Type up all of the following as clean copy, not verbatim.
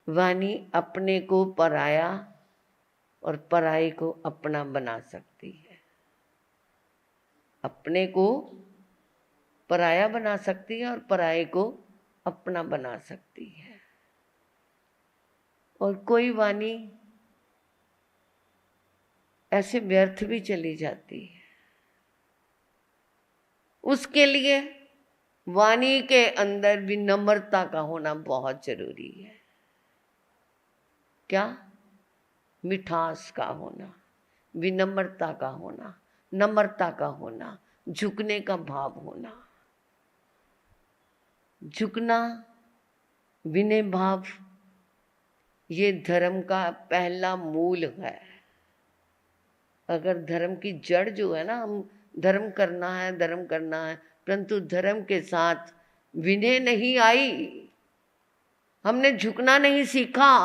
वाणी अपने को पराया और पराये को अपना बना सकती है। अपने को पराया बना सकती है और पराये को अपना बना सकती है। और कोई वाणी ऐसे व्यर्थ भी चली जाती है। उसके लिए वाणी के अंदर विनम्रता का होना बहुत जरूरी है। क्या? मिठास का होना, विनम्रता का होना, नम्रता का होना, झुकने का भाव होना। झुकना, विनय भाव, ये धर्म का पहला मूल है। अगर धर्म की जड़ जो है ना, हम धर्म करना है, धर्म करना है, परंतु धर्म के साथ विनय नहीं आई, हमने झुकना नहीं सीखा,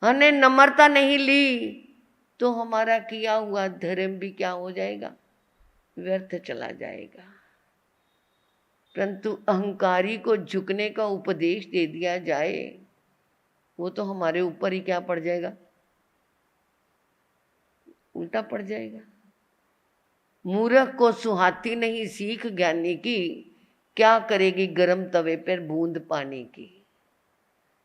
हमने नम्रता नहीं ली, तो हमारा किया हुआ धर्म भी क्या हो जाएगा? व्यर्थ चला जाएगा। परंतु अहंकारी को झुकने का उपदेश दे दिया जाए, वो तो हमारे ऊपर ही क्या पड़ जाएगा? उल्टा पड़ जाएगा। मूर्ख को सुहाती नहीं सीख ज्ञानी की, क्या करेगी गरम तवे पर बूंद पानी की।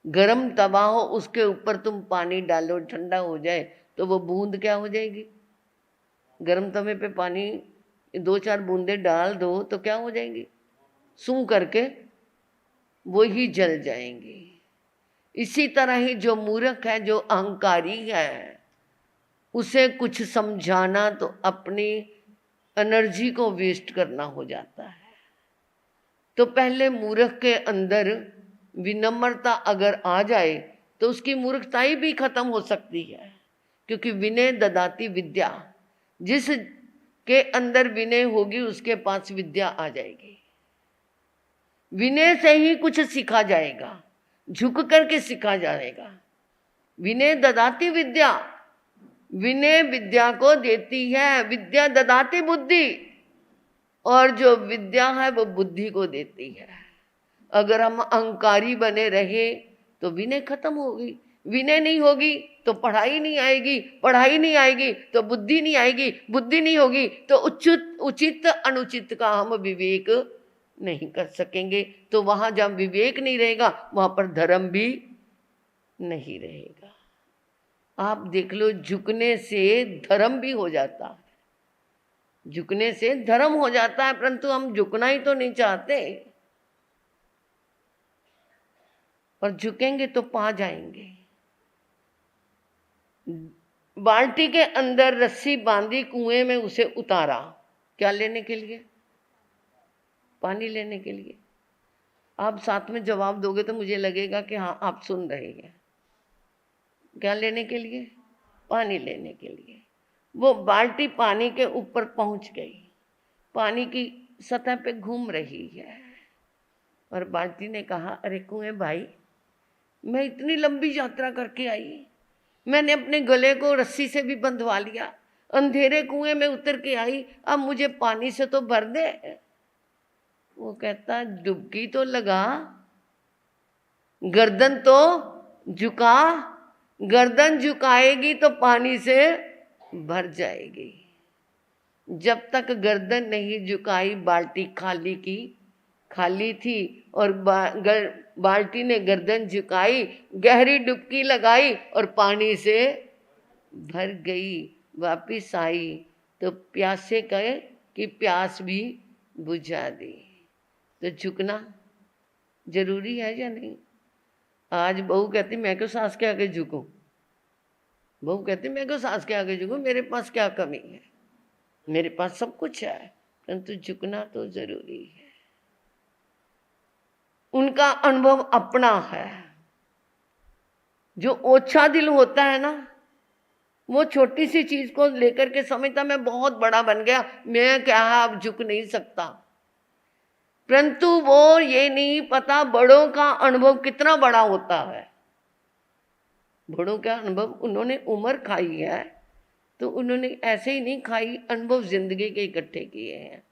गरम तवा हो, उसके ऊपर तुम पानी डालो, ठंडा हो जाए तो वो बूंद क्या हो जाएगी? गरम तवे पे पानी 2-4 बूंदे डाल दो तो क्या हो जाएंगी? सूं करके वो ही जल जाएंगी। इसी तरह ही जो मूर्ख है, जो अहंकारी है, उसे कुछ समझाना तो अपनी एनर्जी को वेस्ट करना हो जाता है। तो पहले मूर्ख के अंदर विनम्रता अगर आ जाए तो उसकी मूर्खताई भी खत्म हो सकती है, क्योंकि विनय ददाती विद्या, जिस के अंदर विनय होगी उसके पास विद्या आ जाएगी। विनय से ही कुछ सीखा जाएगा, झुक करके सीखा जाएगा। विनय ददाती विद्या, विनय विद्या को देती है, विद्या ददाती बुद्धि, और जो विद्या है वो बुद्धि को देती है। अगर हम अहंकारी बने रहे तो विनय खत्म होगी, विनय नहीं होगी तो पढ़ाई नहीं आएगी, पढ़ाई नहीं आएगी तो बुद्धि नहीं आएगी, बुद्धि नहीं होगी तो उचित अनुचित का हम विवेक नहीं कर सकेंगे। तो वहां जब विवेक नहीं रहेगा वहां पर धर्म भी नहीं रहेगा। आप देख लो, झुकने से धर्म भी हो जाता है, झुकने से धर्म हो जाता है, परंतु हम झुकना ही तो नहीं चाहते। और झुकेंगे तो पा जाएंगे। बाल्टी के अंदर रस्सी बांधी, कुएं में उसे उतारा, क्या लेने के लिए? पानी लेने के लिए। आप साथ में जवाब दोगे तो मुझे लगेगा कि हाँ आप सुन रहे हैं। क्या लेने के लिए? पानी लेने के लिए। वो बाल्टी पानी के ऊपर पहुंच गई, पानी की सतह पे घूम रही है, और बाल्टी ने कहा, अरे कुएं भाई, मैं इतनी लंबी यात्रा करके आई, मैंने अपने गले को रस्सी से भी बंधवा लिया, अंधेरे कुएं में उतर के आई, अब मुझे पानी से तो भर दे। वो कहता, डुबकी तो लगा, गर्दन तो झुका, गर्दन झुकाएगी तो पानी से भर जाएगी। जब तक गर्दन नहीं झुकाई, बाल्टी खाली थी, और बाल्टी ने गर्दन झुकाई, गहरी डुबकी लगाई और पानी से भर गई। वापिस आई तो प्यासे कहे कि प्यास भी बुझा दी। तो झुकना जरूरी है या नहीं? आज बहू कहती मैं क्यों सास के आगे झुकूं, बहू कहती मैं क्यों सास के आगे झुकूं, मेरे पास क्या कमी है, मेरे पास सब कुछ है, परंतु झुकना तो जरूरी है। उनका अनुभव अपना है। जो ओछा दिल होता है ना, वो छोटी सी चीज को लेकर के समझता मैं बहुत बड़ा बन गया, मैं क्या अब झुक नहीं सकता। परंतु वो ये नहीं पता बड़ों का अनुभव कितना बड़ा होता है। बड़ों का अनुभव, उन्होंने उम्र खाई है तो उन्होंने ऐसे ही नहीं खाई, अनुभव जिंदगी के इकट्ठे किए हैं।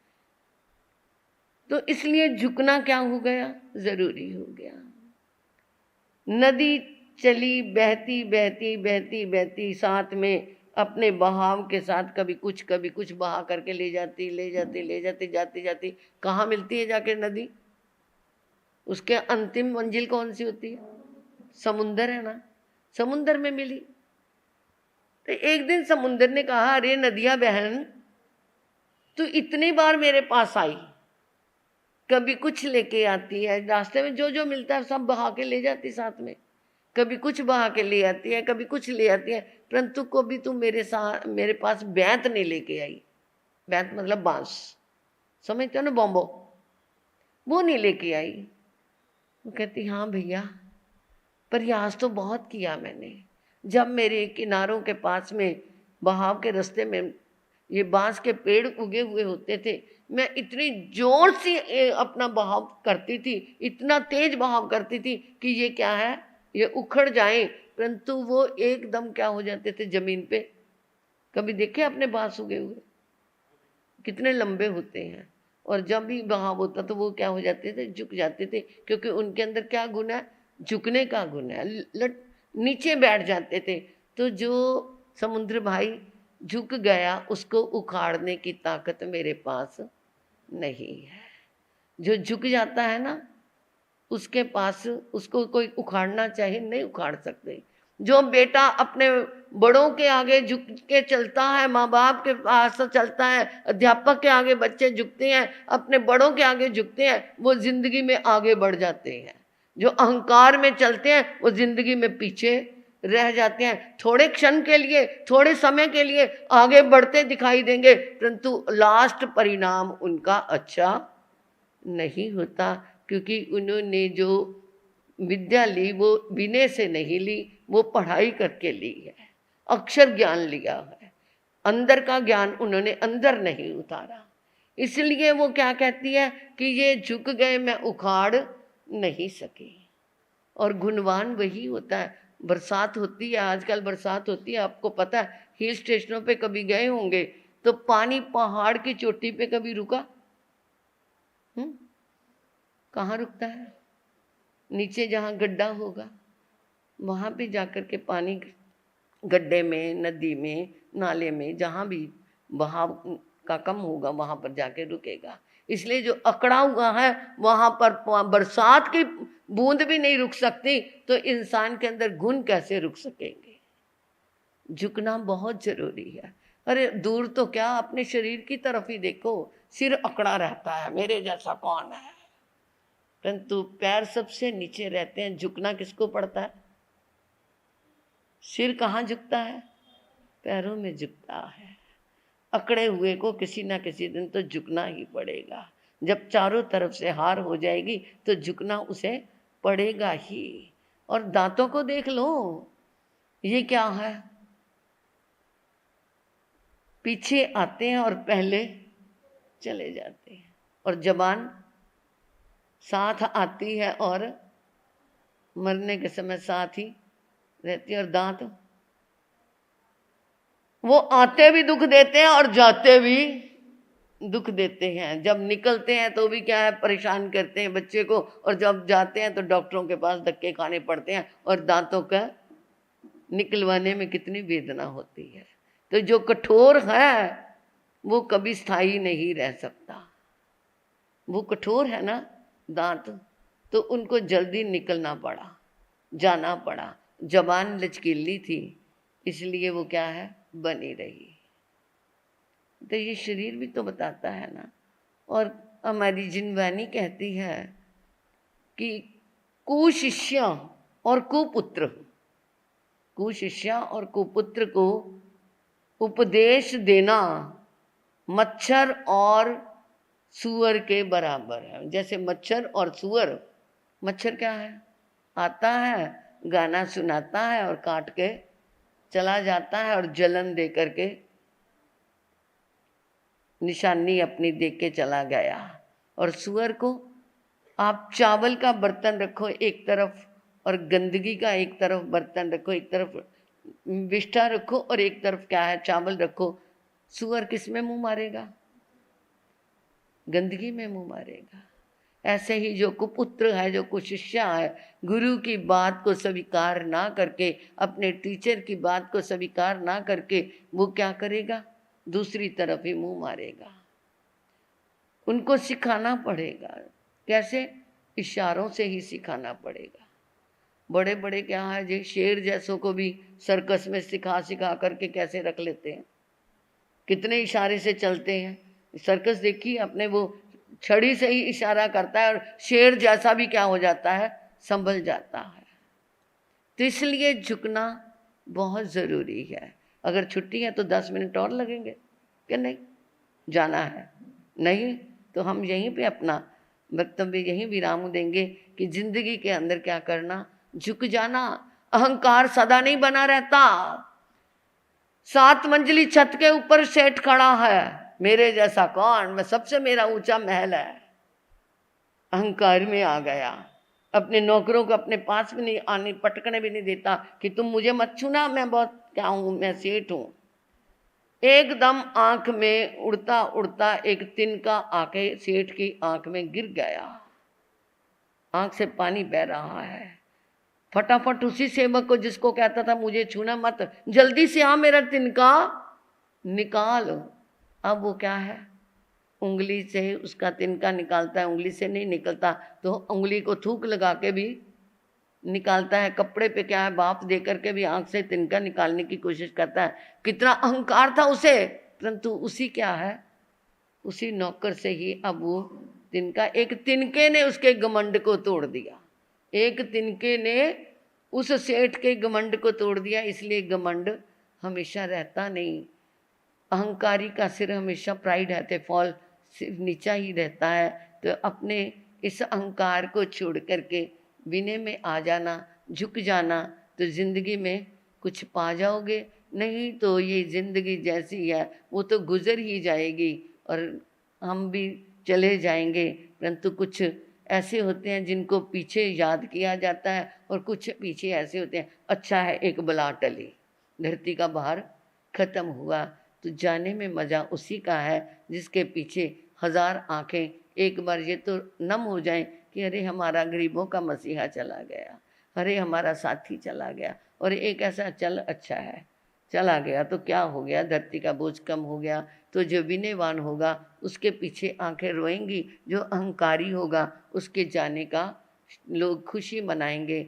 तो इसलिए झुकना क्या हो गया? जरूरी हो गया। नदी चली बहती बहती बहती बहती, साथ में अपने बहाव के साथ कभी कुछ बहा करके ले जाती ले जाती ले जाती, जाती जाती कहाँ मिलती है जाके नदी? उसके अंतिम मंजिल कौन सी होती है? समुंदर है ना, समुंदर में मिली। तो एक दिन समुंदर ने कहा, अरे नदिया बहन, तू इतनी बार मेरे पास आई, कभी कुछ लेके आती है, रास्ते में जो जो मिलता है सब बहा के ले जाती साथ में, कभी कुछ बहा के ले आती है, कभी कुछ ले आती है, परंतु कभी तू मेरे पास बैंत नहीं लेके आई। बैंत मतलब बांस, समझते हो ना, बॉम्बो, वो नहीं लेके आई। वो कहती, हाँ भैया, प्रयास तो बहुत किया मैंने। जब मेरे किनारों के पास में बहाव के रास्ते में ये बांस के पेड़ उगे हुए होते थे, मैं इतनी जोर से अपना बहाव करती थी, इतना तेज बहाव करती थी कि ये क्या है, ये उखड़ जाए, परंतु वो एकदम क्या हो जाते थे जमीन पे। कभी देखे अपने बांस उगे हुए कितने लंबे होते हैं, और जब भी बहाव होता तो वो क्या हो जाते थे, झुक जाते थे, क्योंकि उनके अंदर क्या गुण है, झुकने का गुण है, नीचे बैठ जाते थे। तो जो समुद्र भाई झुक गया, उसको उखाड़ने की ताकत मेरे पास नहीं है। जो झुक जाता है ना, उसके पास, उसको कोई उखाड़ना चाहे नहीं उखाड़ सकते। जो बेटा अपने बड़ों के आगे झुक के चलता है, माँ बाप के पास चलता है, अध्यापक के आगे बच्चे झुकते हैं, अपने बड़ों के आगे झुकते हैं, वो जिंदगी में आगे बढ़ जाते हैं। जो अहंकार में चलते हैं वो जिंदगी में पीछे रह जाते हैं। थोड़े क्षण के लिए, थोड़े समय के लिए आगे बढ़ते दिखाई देंगे, परंतु लास्ट परिणाम उनका अच्छा नहीं होता, क्योंकि उन्होंने जो विद्या ली वो विनय से नहीं ली, वो पढ़ाई करके ली है, अक्षर ज्ञान लिया है, अंदर का ज्ञान उन्होंने अंदर नहीं उतारा। इसलिए वो क्या कहती है कि ये झुक गए, मैं उखाड़ नहीं सकी। और गुणवान वही होता है। बरसात होती है, आजकल बरसात होती है, आपको पता है, हिल स्टेशनों पे कभी गए होंगे तो पानी पहाड़ की चोटी पे कभी रुका? कहाँ रुकता है? नीचे जहाँ गड्ढा होगा वहाँ पे जाकर के पानी, गड्ढे में, नदी में, नाले में, जहाँ भी बहाव का कम होगा वहाँ पर जाके रुकेगा। इसलिए जो अकड़ा हुआ है वहाँ पर बरसात की बूंद भी नहीं रुक सकती, तो इंसान के अंदर गुण कैसे रुक सकेंगे? झुकना बहुत जरूरी है। अरे दूर तो क्या, अपने शरीर की तरफ ही देखो, सिर अकड़ा रहता है, मेरे जैसा कौन है, परंतु पैर सबसे नीचे रहते हैं। झुकना किसको पड़ता है? सिर कहाँ झुकता है? पैरों में झुकता है। अकड़े हुए को किसी ना किसी दिन तो झुकना ही पड़ेगा। जब चारों तरफ से हार हो जाएगी तो झुकना उसे पड़ेगा ही। और दांतों को देख लो, ये क्या है, पीछे आते हैं और पहले चले जाते हैं। और जबान साथ आती है और मरने के समय साथ ही रहती है। और दांत, वो आते भी दुख देते हैं और जाते भी दुख देते हैं। जब निकलते हैं तो भी क्या है, परेशान करते हैं बच्चे को, और जब जाते हैं तो डॉक्टरों के पास धक्के खाने पड़ते हैं। और दांतों का निकलवाने में कितनी वेदना होती है। तो जो कठोर है वो कभी स्थायी नहीं रह सकता। वो कठोर है ना दांत, तो उनको जल्दी निकलना पड़ा, जाना पड़ा। जबान लचकीली थी, इसलिए वो क्या है, बनी रही। तो ये शरीर भी तो बताता है ना। और हमारी जिनवानी कहती है कि कुशिष्य और कुपुत्र, कुशिष्य और कुपुत्र को उपदेश देना मच्छर और सूअर के बराबर है। जैसे मच्छर और सूअर, मच्छर क्या है, आता है, गाना सुनाता है और काट के चला जाता है और जलन दे करके निशानी अपनी दे के चला गया। और सूअर को आप चावल का बर्तन रखो एक तरफ, और गंदगी का एक तरफ बर्तन रखो, एक तरफ विष्ठा रखो और एक तरफ क्या है, चावल रखो, सूअर किस में मुंह मारेगा? गंदगी में मुंह मारेगा। ऐसे ही जो कुपुत्र है, जो कुशिष्या है, गुरु की बात को स्वीकार ना करके, अपने टीचर की बात को स्वीकार ना करके, वो क्या करेगा? दूसरी तरफ ही मुंह मारेगा। उनको सिखाना पड़ेगा। कैसे? इशारों से ही सिखाना पड़ेगा। बड़े बड़े क्या है जी, शेर जैसों को भी सर्कस में सिखा सिखा करके कैसे रख लेते हैं, कितने इशारे से चलते हैं। सर्कस देखिए, अपने वो छड़ी से ही इशारा करता है और शेर जैसा भी क्या हो जाता है, संभल जाता है। तो इसलिए झुकना बहुत ज़रूरी है। अगर छुट्टी है तो 10 मिनट और लगेंगे कि नहीं, जाना है, नहीं तो हम यहीं पे अपना वक्तव्य यहीं विराम देंगे कि जिंदगी के अंदर क्या करना, झुक जाना। अहंकार सदा नहीं बना रहता। 7 मंजिली छत के ऊपर सेठ खड़ा है, मेरे जैसा कौन, मैं सबसे, मेरा ऊंचा महल है। अहंकार में आ गया, अपने नौकरों को अपने पास भी नहीं आने, पटकने भी नहीं देता कि तुम मुझे मत छूना, मैं बहुत क्या हूं, मैं सेठ हूं। एकदम आंख में उड़ता उड़ता एक तिनका आके सेठ की आंख में गिर गया। आंख से पानी बह रहा है। फटाफट उसी सेवक को जिसको कहता था मुझे छूना मत, जल्दी से आ मेरा तिनका निकाल। अब वो क्या है, उंगली से उसका तिनका निकालता है। उंगली से नहीं निकलता तो उंगली को थूक लगा के भी निकालता है। कपड़े पे क्या है, भाप दे करके भी आंख से तिनका निकालने की कोशिश करता है। कितना अहंकार था उसे, परंतु उसी क्या है, उसी नौकर से ही अब वो तिनका, एक तिनके ने उसके घमंड को तोड़ दिया। एक तिनके ने उस सेठ के घमंड को तोड़ दिया। इसलिए घमंड हमेशा रहता नहीं। अहंकारी का सिर हमेशा, प्राइड है तो फॉल, सिर नीचा ही रहता है। तो अपने इस अहंकार को छोड़ करके विनय में आ जाना, झुक जाना, तो जिंदगी में कुछ पा जाओगे। नहीं तो ये जिंदगी जैसी है वो तो गुजर ही जाएगी और हम भी चले जाएंगे। परंतु कुछ ऐसे होते हैं जिनको पीछे याद किया जाता है और कुछ पीछे ऐसे होते हैं, अच्छा है एक बला टली, धरती का भार खत्म हुआ। तो जाने में मज़ा उसी का है जिसके पीछे 1000 आंखें एक बार ये तो नम हो जाएं कि अरे हमारा गरीबों का मसीहा चला गया, अरे हमारा साथी चला गया। और एक ऐसा चल, अच्छा है चला गया तो क्या हो गया, धरती का बोझ कम हो गया। तो जो विनयवान होगा उसके पीछे आंखें रोएंगी, जो अहंकारी होगा उसके जाने का लोग खुशी मनाएंगे।